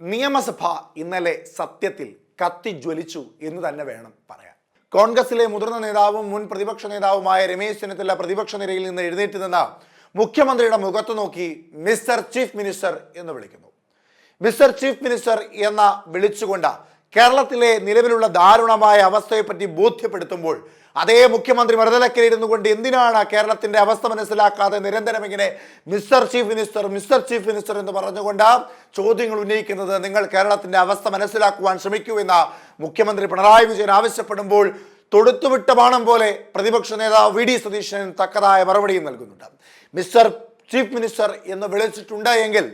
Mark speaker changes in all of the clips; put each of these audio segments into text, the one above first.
Speaker 1: നിയമസഭ ഇന്നലെ സത്യത്തിൽ കത്തിജ്വലിച്ചു എന്ന് തന്നെ വേണം പറയാൻ. കോൺഗ്രസിലെ മുതിർന്ന നേതാവും മുൻ പ്രതിപക്ഷ നേതാവുമായ രമേശ് ചെന്നിത്തല പ്രതിപക്ഷ നിരയിൽ നിന്ന് എഴുന്നേറ്റ് നിന്ന് മുഖ്യമന്ത്രിയുടെ മുഖത്ത് നോക്കി മിസ്റ്റർ ചീഫ് മിനിസ്റ്റർ എന്ന് വിളിക്കുന്നു. മിസ്റ്റർ ചീഫ് മിനിസ്റ്റർ എന്ന വിളിച്ചുകൊണ്ട് കേരളത്തിലെ നിലവിലുള്ള ദാരുണമായ അവസ്ഥയെപ്പറ്റി ബോധ്യപ്പെടുത്തുമ്പോൾ അതേ മുഖ്യമന്ത്രി മറുതലക്കലിരുന്നു കൊണ്ട് എന്തിനാണ് കേരളത്തിന്റെ അവസ്ഥ മനസ്സിലാക്കാതെ നിരന്തരം ഇങ്ങനെ മിസ്റ്റർ ചീഫ് മിനിസ്റ്റർ എന്ന് പറഞ്ഞുകൊണ്ട് ചോദ്യങ്ങൾ ഉന്നയിക്കുന്നത്? നിങ്ങൾ കേരളത്തിന്റെ അവസ്ഥ മനസ്സിലാക്കുവാൻ ശ്രമിക്കൂ എന്ന് മുഖ്യമന്ത്രി പിണറായി വിജയൻ ആവശ്യപ്പെടുമ്പോൾ തൊടുത്തുവിട്ട ബാണം പോലെ പ്രതിപക്ഷ നേതാവ് വി ഡി സതീശൻ തക്കതായ മറുപടിയും നൽകുന്നുണ്ട്. മിസ്റ്റർ ചീഫ് മിനിസ്റ്റർ എന്ന് വിളിച്ചിട്ടുണ്ട് എങ്കിൽ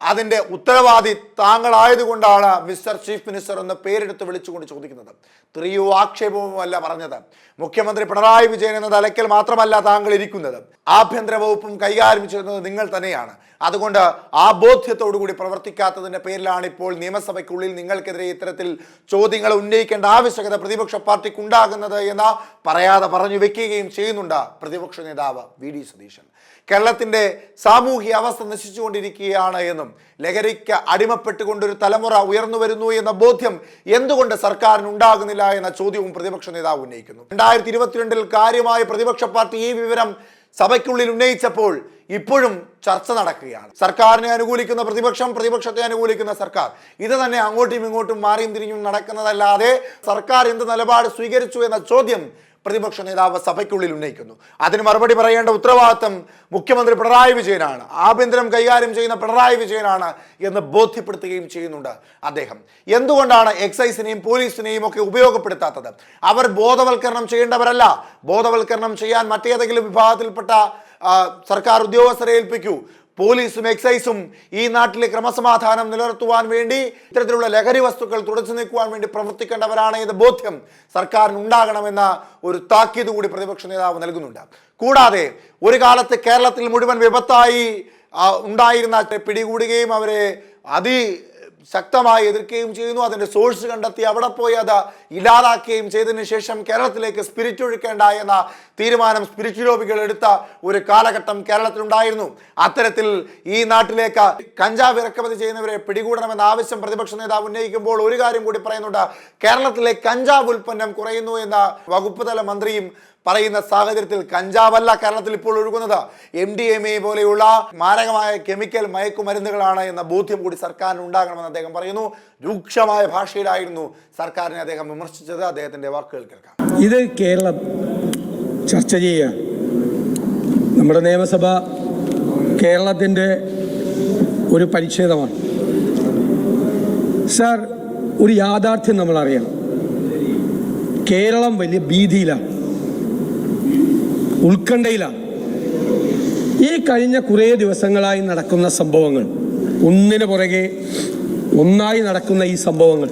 Speaker 1: അതിൻ്റെ ഉത്തരവാദി താങ്കളായതുകൊണ്ടാണ് മിസ്റ്റർ ചീഫ് മിനിസ്റ്റർ എന്ന് പേരെടുത്ത് വിളിച്ചുകൊണ്ട് ചോദിക്കുന്നത്. തെറിയോ ആക്ഷേപവുമല്ല പറഞ്ഞത്. മുഖ്യമന്ത്രി പിണറായി വിജയൻ എന്ന തലയ്ക്കൽ മാത്രമല്ല താങ്കൾ ഇരിക്കുന്നത്, ആഭ്യന്തര വകുപ്പും കൈകാര്യം ചെയ്യുന്നത് നിങ്ങൾ തന്നെയാണ്. അതുകൊണ്ട് ആ ബോധ്യത്തോടുകൂടി പ്രവർത്തിക്കാത്തതിൻ്റെ പേരിലാണ് ഇപ്പോൾ നിയമസഭയ്ക്കുള്ളിൽ നിങ്ങൾക്കെതിരെ ഇത്തരത്തിൽ ചോദ്യങ്ങൾ ഉന്നയിക്കേണ്ട ആവശ്യകത പ്രതിപക്ഷ പാർട്ടിക്ക് ഉണ്ടാകുന്നത് എന്ന് പറയാതെ പറഞ്ഞു വെക്കുകയും ചെയ്യുന്നുണ്ട് പ്രതിപക്ഷ നേതാവ് വി ഡി സതീശൻ. കേരളത്തിൻ്റെ സാമൂഹിക അവസ്ഥ നശിച്ചുകൊണ്ടിരിക്കുകയാണ് എന്നും ലഹരിക്ക് അടിമപ്പെട്ടുകൊണ്ടൊരു തലമുറ ഉയർന്നു വരുന്നു എന്ന ബോധ്യം എന്തുകൊണ്ട് സർക്കാരിന് ഉണ്ടാകുന്നില്ല എന്ന ചോദ്യവും പ്രതിപക്ഷ നേതാവ് ഉന്നയിക്കുന്നു. 2022 കാര്യമായ പ്രതിപക്ഷ പാർട്ടി ഈ വിവരം സഭയ്ക്കുള്ളിൽ ഉന്നയിച്ചപ്പോൾ ഇപ്പോഴും ചർച്ച നടക്കുകയാണ്. സർക്കാരിനെ അനുകൂലിക്കുന്ന പ്രതിപക്ഷം, പ്രതിപക്ഷത്തെ അനുകൂലിക്കുന്ന സർക്കാർ, ഇത് തന്നെ അങ്ങോട്ടും ഇങ്ങോട്ടും മാറിയും തിരിഞ്ഞും നടക്കുന്നതല്ലാതെ സർക്കാർ എന്ത് നിലപാട് സ്വീകരിച്ചു എന്ന ചോദ്യം പ്രതിപക്ഷ നേതാവ് സഭയ്ക്കുള്ളിൽ ഉന്നയിക്കുന്നു. അതിന് മറുപടി പറയേണ്ട ഉത്തരവാദിത്തം മുഖ്യമന്ത്രി പിണറായി വിജയനാണ്, ആഭ്യന്തരം കൈകാര്യം ചെയ്യുന്ന പിണറായി വിജയനാണ് എന്ന് ബോധ്യപ്പെടുത്തുകയും ചെയ്യുന്നുണ്ട് അദ്ദേഹം. എന്തുകൊണ്ടാണ് എക്സൈസിനെയും പോലീസിനെയും ഒക്കെ ഉപയോഗപ്പെടുത്താത്തത്? അവർ ബോധവൽക്കരണം ചെയ്യേണ്ടവരല്ല. ബോധവൽക്കരണം ചെയ്യാൻ മറ്റേതെങ്കിലും വിഭാഗത്തിൽപ്പെട്ട സർക്കാർ ഉദ്യോഗസ്ഥരെ ഏൽപ്പിക്കൂ. പോലീസും എക്സൈസും ഈ നാട്ടിലെ ക്രമസമാധാനം നിലനിർത്തുവാൻ വേണ്ടി ഇത്തരത്തിലുള്ള ലഹരി വസ്തുക്കൾ തുടച്ചു നീക്കുവാൻ വേണ്ടി പ്രവർത്തിക്കേണ്ടവരാണ് എന്ന ബോധ്യം സർക്കാരിന് ഉണ്ടാകണമെന്ന ഒരു താക്കീത് കൂടി പ്രതിപക്ഷ നേതാവ് നൽകുന്നുണ്ട്. കൂടാതെ ഒരു കാലത്ത് കേരളത്തിൽ മുഴുവൻ വിപത്തായി ഉണ്ടായിരുന്ന പിടികൂടുകയും അവരെ ശക്തമായി എതിർക്കുകയും ചെയ്യുന്നു. അതിൻ്റെ സോഴ്സ് കണ്ടെത്തി അവിടെ പോയി അത് ഇല്ലാതാക്കുകയും ചെയ്തതിന് ശേഷം കേരളത്തിലേക്ക് സ്പിരിറ്റ് ഒഴുക്കേണ്ട എന്ന തീരുമാനം സ്പിരിറ്റ് ലോബികൾ എടുത്ത ഒരു കാലഘട്ടം കേരളത്തിലുണ്ടായിരുന്നു. അത്തരത്തിൽ ഈ നാട്ടിലേക്ക് കഞ്ചാവ് ഇറക്കുമതി ചെയ്യുന്നവരെ പിടികൂടണമെന്ന ആവശ്യം പ്രതിപക്ഷ നേതാവ് ഉന്നയിക്കുമ്പോൾ ഒരു കാര്യം കൂടി പറയുന്നുണ്ട്. കേരളത്തിലെ കഞ്ചാവ് ഉൽപ്പന്നം കുറയുന്നു എന്ന വകുപ്പ് തല മന്ത്രിയും പറയുന്ന സാഹചര്യത്തിൽ കഞ്ചാവല്ല കേരളത്തിൽ ഇപ്പോൾ ഒഴുകുന്നത്, MDMA പോലെയുള്ള മാരകമായ കെമിക്കൽ മയക്കുമരുന്നുകളാണ് എന്ന ബോധ്യം കൂടി സർക്കാരിന് ഉണ്ടാകണമെന്ന് അദ്ദേഹം പറയുന്നു. രൂക്ഷമായ ഭാഷയിലായിരുന്നു സർക്കാരിനെ അദ്ദേഹം വിമർശിച്ചത്. അദ്ദേഹത്തിന്റെ വാക്കുകൾ കേൾക്കാം.
Speaker 2: ഇത് കേരളം ചർച്ച ചെയ്യുക. നമ്മുടെ നിയമസഭ കേരളത്തിൻ്റെ ഒരു പരിച്ഛേദമാണ്. സാർ, ഒരു യാഥാർത്ഥ്യം നമ്മൾ അറിയണം. കേരളം വലിയ ഭീതിയിലാണ്, ഉത്കണ്ഠയിലാണ്. ഈ കഴിഞ്ഞ കുറേ ദിവസങ്ങളായി നടക്കുന്ന സംഭവങ്ങൾ, ഒന്നിനു പുറകെ ഒന്നായി നടക്കുന്ന ഈ സംഭവങ്ങൾ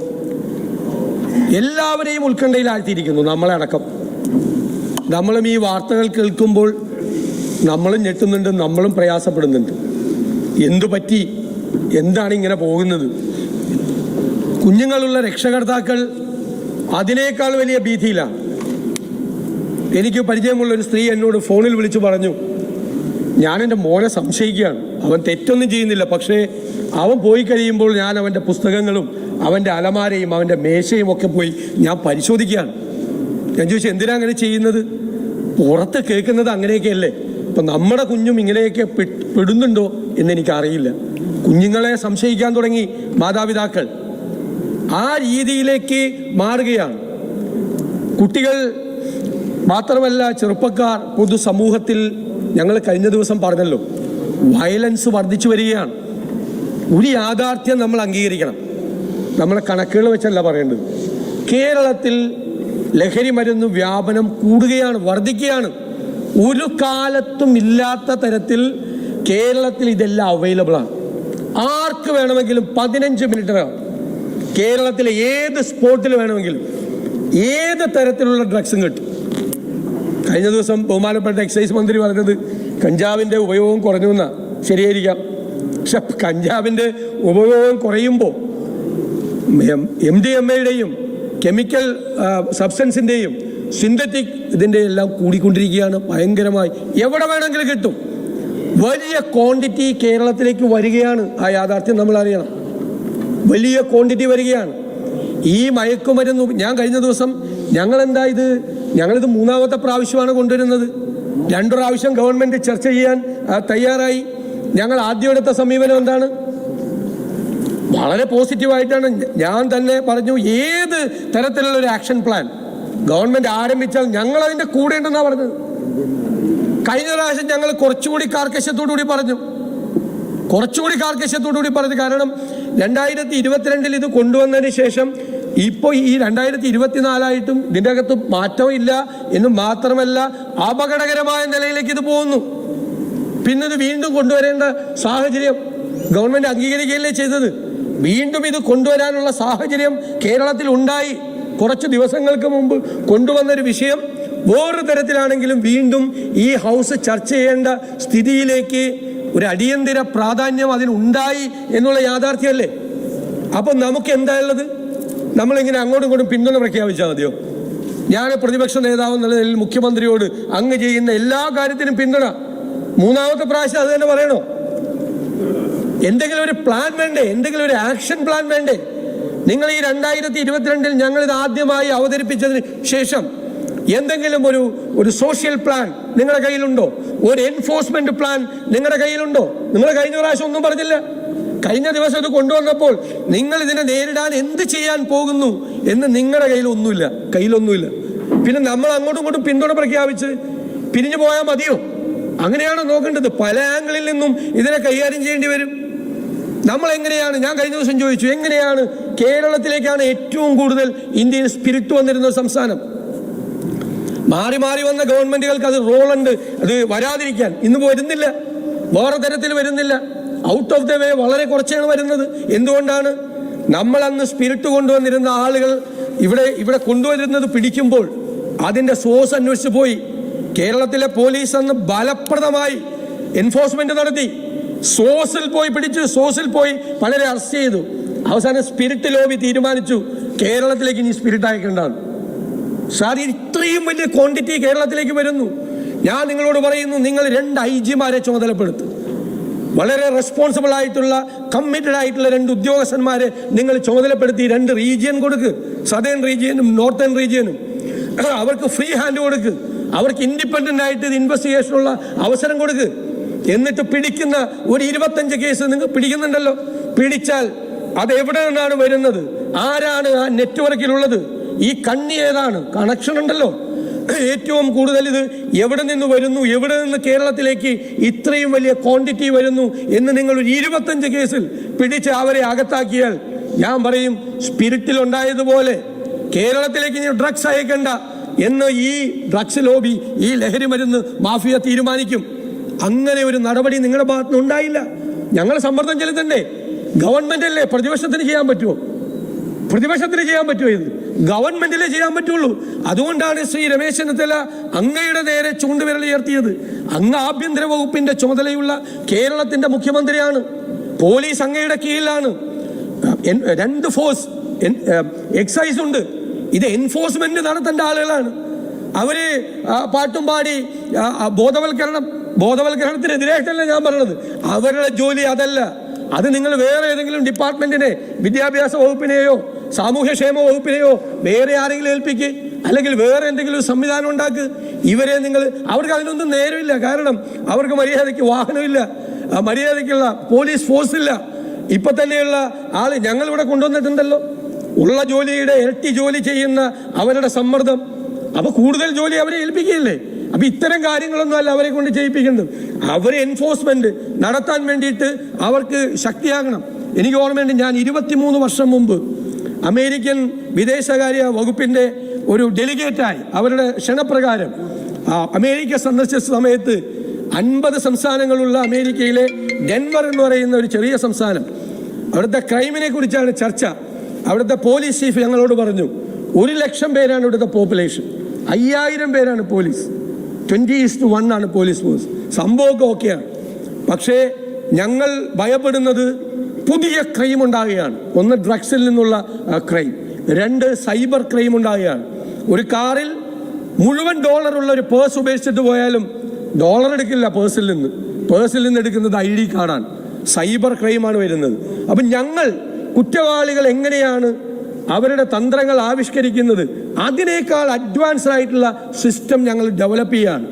Speaker 2: എല്ലാവരെയും ഉത്കണ്ഠയിലാഴ്ത്തിയിരിക്കുന്നു, നമ്മളെ അടക്കം. നമ്മളും ഈ വാർത്തകൾ കേൾക്കുമ്പോൾ നമ്മളും ഞെട്ടുന്നുണ്ട്, നമ്മളും പ്രയാസപ്പെടുന്നുണ്ട്. എന്തു പറ്റി? എന്താണ് ഇങ്ങനെ പോകുന്നത്? കുഞ്ഞുങ്ങളുള്ള രക്ഷകർത്താക്കൾ അതിനേക്കാൾ വലിയ ഭീതിയിലാണ്. എനിക്ക് പരിചയമുള്ള ഒരു സ്ത്രീ എന്നോട് ഫോണിൽ വിളിച്ചു പറഞ്ഞു, ഞാൻ എൻ്റെ മോനെ സംശയിക്കുകയാണ്, അവൻ തെറ്റൊന്നും ചെയ്യുന്നില്ല, പക്ഷേ അവൻ പോയി കഴിയുമ്പോൾ ഞാൻ അവൻ്റെ പുസ്തകങ്ങളും അവൻ്റെ അലമാരയും അവൻ്റെ മേശയും ഒക്കെ പോയി ഞാൻ പരിശോധിക്കുകയാണ്. ഞാൻ ചോദിച്ചു, എന്തിനാ അങ്ങനെ ചെയ്യുന്നത്? പുറത്ത് കേൾക്കുന്നത് അങ്ങനെയൊക്കെയല്ലേ, ഇപ്പം നമ്മുടെ കുഞ്ഞും ഇങ്ങനെയൊക്കെ പെടുന്നുണ്ടോ എന്നെനിക്കറിയില്ല. കുഞ്ഞുങ്ങളെ സംശയിക്കാൻ തുടങ്ങി മാതാപിതാക്കൾ. ആ രീതിയിലേക്ക് മാറുകയാണ്. കുട്ടികൾ മാത്രമല്ല, ചെറുപ്പക്കാർ, പൊതുസമൂഹത്തിൽ ഞങ്ങൾ കഴിഞ്ഞ ദിവസം പറഞ്ഞല്ലോ, വയലൻസ് വർദ്ധിച്ചു വരികയാണ്. ഒരു യാഥാർത്ഥ്യം നമ്മൾ അംഗീകരിക്കണം. നമ്മളെ കണക്കുകൾ വെച്ചല്ല പറയേണ്ടത്. കേരളത്തിൽ ലഹരി മരുന്ന് വ്യാപനം കൂടുകയാണ്, വർദ്ധിക്കുകയാണ്. ഒരു കാലത്തും ഇല്ലാത്ത തരത്തിൽ കേരളത്തിൽ ഇതെല്ലാം അവൈലബിളാണ്. ആർക്ക് വേണമെങ്കിലും 15 മിനിറ്റിനകം കേരളത്തിലെ ഏത് സ്പോട്ടിൽ വേണമെങ്കിലും ഏത് തരത്തിലുള്ള ഡ്രഗ്സും കിട്ടും. കഴിഞ്ഞ ദിവസം ബഹുമാനപ്പെട്ട എക്സൈസ് മന്ത്രി പറഞ്ഞത് കഞ്ചാവിൻ്റെ ഉപയോഗം കുറഞ്ഞു എന്നാണ്. ശരിയായിരിക്കാം. പക്ഷെ കഞ്ചാവിൻ്റെ ഉപയോഗം കുറയുമ്പോൾ MDMA-യുടെയും കെമിക്കൽ സബ്സ്റ്റൻസിൻ്റെയും സിന്തറ്റിക് ഇതിൻ്റെ എല്ലാം കൂടിക്കൊണ്ടിരിക്കുകയാണ് ഭയങ്കരമായി. എവിടെ വേണമെങ്കിലും കിട്ടും. വലിയ ക്വാണ്ടിറ്റി കേരളത്തിലേക്ക് വരികയാണ്. ആ യാഥാർത്ഥ്യം നമ്മൾ അറിയണം. വലിയ ക്വാണ്ടിറ്റി വരികയാണ്. ഈ മയക്കുമരുന്ന് ഞാൻ കഴിഞ്ഞ ദിവസം ഞങ്ങളിത് മൂന്നാമത്തെ പ്രാവശ്യമാണ് കൊണ്ടുവരുന്നത്. 2 പ്രാവശ്യം ഗവൺമെന്റ് ചർച്ച ചെയ്യാൻ തയ്യാറായി. ഞങ്ങൾ ആദ്യം എടുത്ത സമീപനം എന്താണ്? വളരെ പോസിറ്റീവായിട്ടാണ്. ഞാൻ തന്നെ പറഞ്ഞു, ഏത് തരത്തിലുള്ള ഒരു ആക്ഷൻ പ്ലാൻ ഗവൺമെന്റ് ആരംഭിച്ചാൽ ഞങ്ങൾ അതിന്റെ കൂടെ ഉണ്ടെന്നാണ് പറഞ്ഞത്. കഴിഞ്ഞ പ്രാവശ്യം ഞങ്ങൾ കുറച്ചുകൂടി കാർക്കശ്യത്തോടുകൂടി പറഞ്ഞു. കാരണം 2022 ഇത് കൊണ്ടുവന്നതിന് ശേഷം ഇപ്പോൾ ഈ 2024 ഇതിൻ്റെ അകത്ത് മാറ്റമില്ല എന്ന് മാത്രമല്ല, അപകടകരമായ നിലയിലേക്ക് ഇത് പോകുന്നു. പിന്നെ ഇത് വീണ്ടും കൊണ്ടുവരേണ്ട സാഹചര്യം ഗവൺമെന്റ് അംഗീകരിക്കുകയല്ലേ ചെയ്തത്. വീണ്ടും ഇത് കൊണ്ടുവരാനുള്ള സാഹചര്യം കേരളത്തിൽ ഉണ്ടായി. കുറച്ച് ദിവസങ്ങൾക്ക് മുമ്പ് കൊണ്ടുവന്നൊരു വിഷയം വേറൊരു തരത്തിലാണെങ്കിലും വീണ്ടും ഈ ഹൗസ് ചർച്ച ചെയ്യേണ്ട സ്ഥിതിയിലേക്ക് ഒരു അടിയന്തര പ്രാധാന്യം അതിനുണ്ടായി എന്നുള്ള യാഥാർത്ഥ്യമല്ലേ. അപ്പം നമുക്ക് എന്തായുള്ളത്? നമ്മളിങ്ങനെ അങ്ങോട്ടും ഇങ്ങോട്ടും പിന്തുണ പ്രഖ്യാപിച്ചാൽ മതിയോ? ഞാൻ പ്രതിപക്ഷ നേതാവ് എന്നുള്ള നിലയിൽ മുഖ്യമന്ത്രിയോട് അങ്ങ് ചെയ്യുന്ന എല്ലാ കാര്യത്തിനും പിന്തുണ. മൂന്നാമത്തെ പ്രാവശ്യം അത് തന്നെ പറയണോ? എന്തെങ്കിലും ഒരു പ്ലാൻ വേണ്ടേ? എന്തെങ്കിലും ഒരു ആക്ഷൻ പ്ലാൻ വേണ്ടേ? നിങ്ങൾ ഈ 2022 ഞങ്ങളിത് ആദ്യമായി അവതരിപ്പിച്ചതിന് ശേഷം എന്തെങ്കിലും ഒരു സോഷ്യൽ പ്ലാൻ നിങ്ങളുടെ കയ്യിലുണ്ടോ? ഒരു എൻഫോഴ്സ്മെന്റ് പ്ലാൻ നിങ്ങളുടെ കയ്യിലുണ്ടോ? നിങ്ങൾ കഴിഞ്ഞ പ്രാവശ്യം ഒന്നും പറഞ്ഞില്ല. കഴിഞ്ഞ ദിവസം ഇത് കൊണ്ടുവന്നപ്പോൾ നിങ്ങൾ ഇതിനെ നേരിടാൻ എന്ത് ചെയ്യാൻ പോകുന്നു എന്ന് നിങ്ങളുടെ കയ്യിലൊന്നുമില്ല. പിന്നെ നമ്മൾ അങ്ങോട്ടും ഇങ്ങോട്ടും പിന്തുണ പ്രഖ്യാപിച്ച് പിരിഞ്ഞു പോയാൽ മതിയോ? അങ്ങനെയാണോ നോക്കേണ്ടത്? പല ആംഗിളിൽ നിന്നും ഇതിനെ കൈകാര്യം ചെയ്യേണ്ടി വരും. നമ്മൾ എങ്ങനെയാണ്, ഞാൻ കഴിഞ്ഞ ദിവസം ചോദിച്ചു, എങ്ങനെയാണ് കേരളത്തിലേക്കാണ് ഏറ്റവും കൂടുതൽ ഇന്ത്യയിൽ സ്പിരിറ്റ് വന്നിരുന്ന സംസ്ഥാനം. മാറി മാറി വന്ന ഗവൺമെന്റുകൾക്ക് അത് റോളുണ്ട്, അത് വരാതിരിക്കാൻ. ഇന്ന് വരുന്നില്ല, വേറെ തരത്തിൽ വരുന്നില്ല. ഔട്ട് ഓഫ് ദ വേ വളരെ കുറച്ചാണ് വരുന്നത്. എന്തുകൊണ്ടാണ്? നമ്മൾ അന്ന് സ്പിരിറ്റ് കൊണ്ടുവന്നിരുന്ന ആളുകൾ ഇവിടെ കൊണ്ടുവരുന്നത് പിടിക്കുമ്പോൾ അതിന്റെ സോഴ്സ് അന്വേഷിച്ച് പോയി. കേരളത്തിലെ പോലീസ് അന്ന് ഫലപ്രദമായി എൻഫോഴ്സ്മെന്റ് നടത്തി. സോഴ്സിൽ പോയി പിടിച്ചു, സോഴ്സിൽ പോയി പലരെ അറസ്റ്റ് ചെയ്തു. അവസാനം സ്പിരിറ്റ് ലോബി തീരുമാനിച്ചു കേരളത്തിലേക്ക് ഇനി സ്പിരിറ്റ് അയക്കേണ്ടതാണ്. സാർ, ഇത്രയും വലിയ ക്വാണ്ടിറ്റി കേരളത്തിലേക്ക് വരുന്നു. ഞാൻ നിങ്ങളോട് പറയുന്നു, നിങ്ങൾ 2 IG-മാരെ ചുമതലപ്പെടുത്തും. വളരെ റെസ്പോൺസിബിൾ ആയിട്ടുള്ള, കമ്മിറ്റഡ് ആയിട്ടുള്ള 2 ഉദ്യോഗസ്ഥന്മാരെ നിങ്ങൾ ചുമതലപ്പെടുത്തി 2 റീജിയൻ കൊടുക്ക്. സദേൺ റീജിയനും നോർത്തേൺ റീജിയനും. അവർക്ക് ഫ്രീ ഹാൻഡ് കൊടുക്ക്. അവർക്ക് ഇൻഡിപെൻഡന്റ് ആയിട്ട് ഇത് ഇൻവെസ്റ്റിഗേഷനുള്ള അവസരം കൊടുക്ക്. എന്നിട്ട് പിടിക്കുന്ന ഒരു 25 കേസ് നിങ്ങൾ പിടിക്കുന്നുണ്ടല്ലോ, പിടിച്ചാൽ അത് എവിടെ നിന്നാണ് വരുന്നത്? ആരാണ് ആ നെറ്റ്വർക്കിലുള്ളത്? ഈ കണ്ണി ഏതാണ്? കണക്ഷൻ ഉണ്ടല്ലോ. ഏറ്റവും കൂടുതൽ ഇത് എവിടെ നിന്ന് വരുന്നു, എവിടെ നിന്ന് കേരളത്തിലേക്ക് ഇത്രയും വലിയ ക്വാണ്ടിറ്റി വരുന്നു എന്ന് നിങ്ങൾ ഒരു 25 കേസിൽ പിടിച്ച് അവരെ അകത്താക്കിയാൽ ഞാൻ പറയും, സ്പിരിറ്റിൽ ഉണ്ടായതുപോലെ കേരളത്തിലേക്ക് ഇനി ഡ്രഗ്സ് അയക്കണ്ട എന്ന് ഈ ഡ്രഗ്സ് ലോബി, ഈ ലഹരി മരുന്ന് മാഫിയ തീരുമാനിക്കും. അങ്ങനെ ഒരു നടപടി നിങ്ങളുടെ ഭാഗത്തുനിന്ന് ഉണ്ടായില്ല. ഞങ്ങൾ സമ്മർദ്ദം ചെലുത്തണ്ടേ? ഗവൺമെന്റ് അല്ലേ, പ്രതിപക്ഷത്തിന് ചെയ്യാൻ പറ്റുമോ? ഇത് ഗവൺമെന്റിലെ ചെയ്യാൻ പറ്റുള്ളൂ. അതുകൊണ്ടാണ് ശ്രീ രമേശ് ചെന്നിത്തല അങ്ങയുടെ നേരെ ചൂണ്ടുവിരൽ ഉയർത്തിയത്. അങ്ങ് ആഭ്യന്തര വകുപ്പിന്റെ ചുമതലയുള്ള കേരളത്തിന്റെ മുഖ്യമന്ത്രിയാണ്. പോലീസ് അങ്ങയുടെ കീഴിലാണ്. 2 ഫോഴ്സ്, എക്സൈസ് ഉണ്ട്. ഇത് എൻഫോഴ്സ്മെന്റ് നടത്തേണ്ട ആളുകളാണ്. അവര് പാട്ടും പാടി ബോധവൽക്കരണത്തിനെതിരായിട്ടല്ല ഞാൻ പറഞ്ഞത്. അവരുടെ ജോലി അതല്ല. അത് നിങ്ങൾ വേറെ ഏതെങ്കിലും ഡിപ്പാർട്ട്മെന്റിനെ, വിദ്യാഭ്യാസ വകുപ്പിനെയോ സാമൂഹ്യക്ഷേമ വകുപ്പിനെയോ വേറെ ആരെങ്കിലും ഏൽപ്പിക്ക്, അല്ലെങ്കിൽ വേറെ എന്തെങ്കിലും സംവിധാനം ഉണ്ടാക്ക്. ഇവരെ അവർക്ക് അതിനൊന്നും നേരമില്ല. കാരണം അവർക്ക് മര്യാദയ്ക്ക് വാഹനമില്ല, മര്യാദയ്ക്കുള്ള പോലീസ് ഫോഴ്സ് ഇല്ല. ഇപ്പൊ തന്നെയുള്ള ആള് ഞങ്ങളിവിടെ കൊണ്ടുവന്നിട്ടുണ്ടല്ലോ, ഉള്ള ജോലിയുടെ ഇരട്ടി ജോലി ചെയ്യുന്ന അവരുടെ സമ്മർദ്ദം. അപ്പൊ കൂടുതൽ ജോലി അവരെ ഏൽപ്പിക്കുകയല്ലേ. അപ്പൊ ഇത്തരം കാര്യങ്ങളൊന്നും അല്ല അവരെ കൊണ്ട് ചെയ്യിപ്പിക്കേണ്ടത്. അവരെ എൻഫോഴ്സ്മെന്റ് നടത്താൻ വേണ്ടിയിട്ട് അവർക്ക് ശക്തിയാകണം. എനിക്ക് ഓർമ്മയുണ്ട്, ഞാൻ 23 വർഷം മുമ്പ് അമേരിക്കൻ വിദേശകാര്യ വകുപ്പിന്റെ ഒരു ഡെലിഗേറ്റായി അവരുടെ ക്ഷണപ്രകാരം അമേരിക്ക സന്ദർശിച്ച സമയത്ത് 50 സംസ്ഥാനങ്ങളുള്ള അമേരിക്കയിലെ ഡെൻവർ എന്ന് പറയുന്ന ഒരു ചെറിയ സംസ്ഥാനം, അവിടുത്തെ ക്രൈമിനെ കുറിച്ചാണ് ചർച്ച. അവിടുത്തെ പോലീസ് ചീഫ് ഞങ്ങളോട് പറഞ്ഞു, 1 ലക്ഷം പേരാണ് ഇവിടുത്തെ പോപ്പുലേഷൻ, 5000 പേരാണ് പോലീസ്, 20:1 ആണ് പോലീസ് ഫോഴ്സ്. സംഭവമൊക്കെ ഓക്കെയാണ്. പക്ഷേ ഞങ്ങൾ ഭയപ്പെടുന്നത് പുതിയ ക്രൈം ഉണ്ടാകുകയാണ്. 1 ഡ്രഗ്സിൽ നിന്നുള്ള ക്രൈം, 2 സൈബർ ക്രൈം ഉണ്ടാകുകയാണ്. ഒരു കാറിൽ മുഴുവൻ ഡോളറുള്ള ഒരു പേഴ്സ് ഉപേക്ഷിച്ചിട്ട് പോയാലും ഡോളർ എടുക്കില്ല പേഴ്സിൽ നിന്ന് എടുക്കുന്നത് ID കാർഡാണ്. സൈബർ ക്രൈമാണ് വരുന്നത്. അപ്പം ഞങ്ങൾ കുറ്റവാളികൾ എങ്ങനെയാണ് അവരുടെ തന്ത്രങ്ങൾ ആവിഷ്കരിക്കുന്നത്, അതിനേക്കാൾ അഡ്വാൻസ്ഡ് ആയിട്ടുള്ള സിസ്റ്റം ഞങ്ങൾ ഡെവലപ്പ് ചെയ്യാണ്.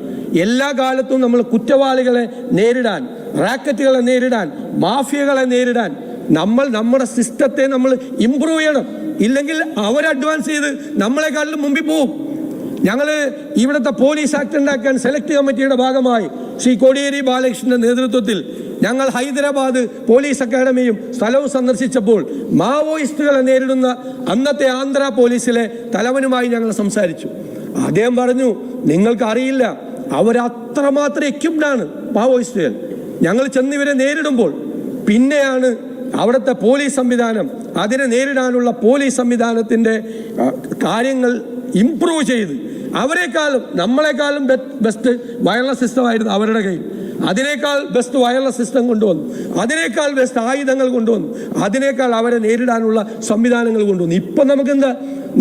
Speaker 2: എല്ലാ കാലത്തും നമ്മൾ കുറ്റവാളികളെ നേരിടാൻ, റാക്കറ്റുകളെ നേരിടാൻ, മാഫിയകളെ നേരിടാൻ നമ്മുടെ സിസ്റ്റത്തെ നമ്മൾ ഇംപ്രൂവ് ചെയ്യണം. ഇല്ലെങ്കിൽ അവർ അഡ്വാൻസ് ചെയ്ത് നമ്മളെക്കാളിലും മുമ്പിൽ പോകും. ഞങ്ങൾ ഇവിടുത്തെ പോലീസ് ആക്ട് ഉണ്ടാക്കാൻ സെലക്ട് കമ്മിറ്റിയുടെ ഭാഗമായി ശ്രീ കോടിയേരി ബാലകൃഷ്ണന്റെ നേതൃത്വത്തിൽ ഞങ്ങൾ ഹൈദരാബാദ് പോലീസ് അക്കാഡമിയും സ്ഥലവും സന്ദർശിച്ചപ്പോൾ മാവോയിസ്റ്റുകളെ നേരിടുന്ന അന്നത്തെ ആന്ധ്ര പോലീസിലെ തലവനുമായി ഞങ്ങൾ സംസാരിച്ചു. അദ്ദേഹം പറഞ്ഞു, നിങ്ങൾക്ക് അറിയില്ല, അവരത്രമാത്രം എക്യുപ്ഡാണ് മാവോയിസ്റ്റുകൾ. ഞങ്ങൾ ചെന്നിവരെ നേരിടുമ്പോൾ പിന്നെയാണ് അവിടുത്തെ പോലീസ് സംവിധാനം, അതിനെ നേരിടാനുള്ള പോലീസ് സംവിധാനത്തിൻ്റെ കാര്യങ്ങൾ ഇംപ്രൂവ് ചെയ്ത് അവരെക്കാളും നമ്മളെക്കാളും ബെസ്റ്റ് വയർലെസ് സിസ്റ്റം ആയിരുന്നു അവരുടെ കയ്യിൽ. അതിനേക്കാൾ ബെസ്റ്റ് വയർലെസ് സിസ്റ്റം കൊണ്ടുവന്നു, അതിനേക്കാൾ ബെസ്റ്റ് ആയുധങ്ങൾ കൊണ്ടുവന്നു, അതിനേക്കാൾ അവരെ നേരിടാനുള്ള സംവിധാനങ്ങൾ കൊണ്ടുവന്നു. ഇപ്പം നമുക്കെന്താ,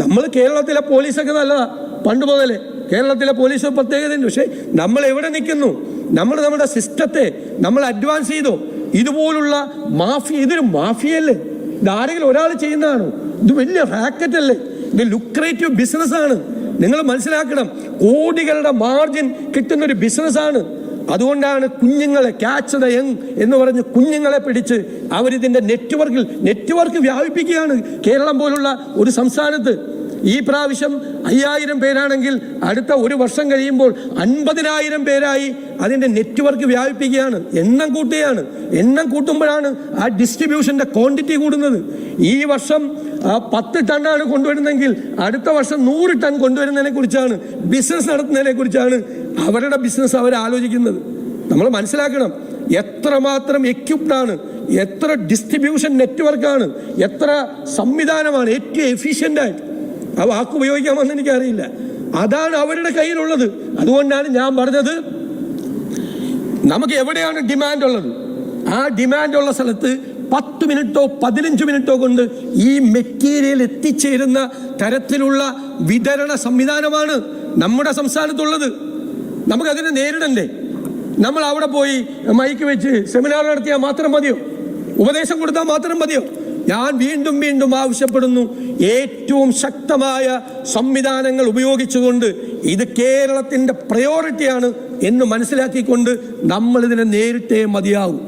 Speaker 2: നമ്മൾ കേരളത്തിലെ പോലീസൊക്കെ നല്ലതാ, പണ്ട് മുതലേ കേരളത്തിലെ പോലീസ് പ്രത്യേകതയുണ്ട്. പക്ഷേ നമ്മൾ എവിടെ നിൽക്കുന്നു? നമ്മുടെ സിസ്റ്റത്തെ നമ്മൾ അഡ്വാൻസ് ചെയ്തോ? ഇതുപോലുള്ള മാഫിയ, ഇതൊരു മാഫിയല്ലേ? ഇതാരെങ്കിലും ഒരാൾ ചെയ്യുന്നതാണോ? ഇത് വലിയ റാക്കറ്റ് അല്ലേ? ഇത് ലുക്രേറ്റീവ് ബിസിനസ്സാണ്. നിങ്ങൾ മനസ്സിലാക്കണം, കോടികളുടെ മാർജിൻ കിട്ടുന്നൊരു ബിസിനസ്സാണ്. അതുകൊണ്ടാണ് കുഞ്ഞുങ്ങളെ ക്യാച്ച് ദ യങ് എന്ന് പറഞ്ഞ് കുഞ്ഞുങ്ങളെ പിടിച്ച് അവരിതിൻ്റെ നെറ്റ്വർക്ക് വ്യാപിപ്പിക്കുകയാണ്. കേരളം പോലുള്ള ഒരു സംസ്ഥാനത്ത് ഈ പ്രാവശ്യം 5000 പേരാണെങ്കിൽ അടുത്ത ഒരു വർഷം കഴിയുമ്പോൾ 50,000 പേരായി അതിൻ്റെ നെറ്റ്വർക്ക് വ്യാപിപ്പിക്കുകയാണ്. എണ്ണം കൂട്ടുകയാണ്. എണ്ണം കൂട്ടുമ്പോഴാണ് ആ ഡിസ്ട്രിബ്യൂഷൻ്റെ ക്വാണ്ടിറ്റി കൂടുന്നത്. ഈ വർഷം 10 ടണ്ണാണ് കൊണ്ടുവരുന്നതെങ്കിൽ അടുത്ത വർഷം 100 ടൺ കൊണ്ടുവരുന്നതിനെ കുറിച്ചാണ്, ബിസിനസ് നടത്തുന്നതിനെ കുറിച്ചാണ് അവരുടെ ബിസിനസ് അവർ ആലോചിക്കുന്നത്. നമ്മൾ മനസ്സിലാക്കണം, എത്രമാത്രം എക്യുപ്ഡാണ്, എത്ര ഡിസ്ട്രിബ്യൂഷൻ നെറ്റ്വർക്കാണ്, എത്ര സംവിധാനമാണ് ഏറ്റവും എഫിഷ്യൻ്റായിട്ട്. ആ വാക്ക് ഉപയോഗിക്കാമെന്ന് എനിക്കറിയില്ല. അതാണ് അവരുടെ കയ്യിലുള്ളത്. അതുകൊണ്ടാണ് ഞാൻ പറഞ്ഞത്, നമുക്ക് എവിടെയാണ് ഡിമാൻഡ് ഉള്ളത്, ആ ഡിമാൻഡുള്ള സ്ഥലത്ത് 10 മിനിറ്റോ 15 മിനിറ്റോ കൊണ്ട് ഈ മെറ്റീരിയൽ എത്തിച്ചേരുന്ന തരത്തിലുള്ള വിതരണ സംവിധാനമാണ് നമ്മുടെ സംസ്ഥാനത്തുള്ളത്. നമുക്കതിനെ നേരിടണ്ടേ? നമ്മൾ അവിടെ പോയി മൈക്ക് വെച്ച് സെമിനാർ നടത്തിയാൽ മാത്രം മതിയോ? ഉപദേശം കൊടുത്താൽ മാത്രം മതിയോ? ഞാൻ വീണ്ടും വീണ്ടും ആവശ്യപ്പെടുന്നു, ഏറ്റവും ശക്തമായ സംവിധാനങ്ങൾ ഉപയോഗിച്ചുകൊണ്ട് ഇത് കേരളത്തിൻ്റെ പ്രയോറിറ്റിയാണ് എന്ന് മനസ്സിലാക്കിക്കൊണ്ട് നമ്മൾ ഇതിനെ നേരിട്ടേ മതിയാവും.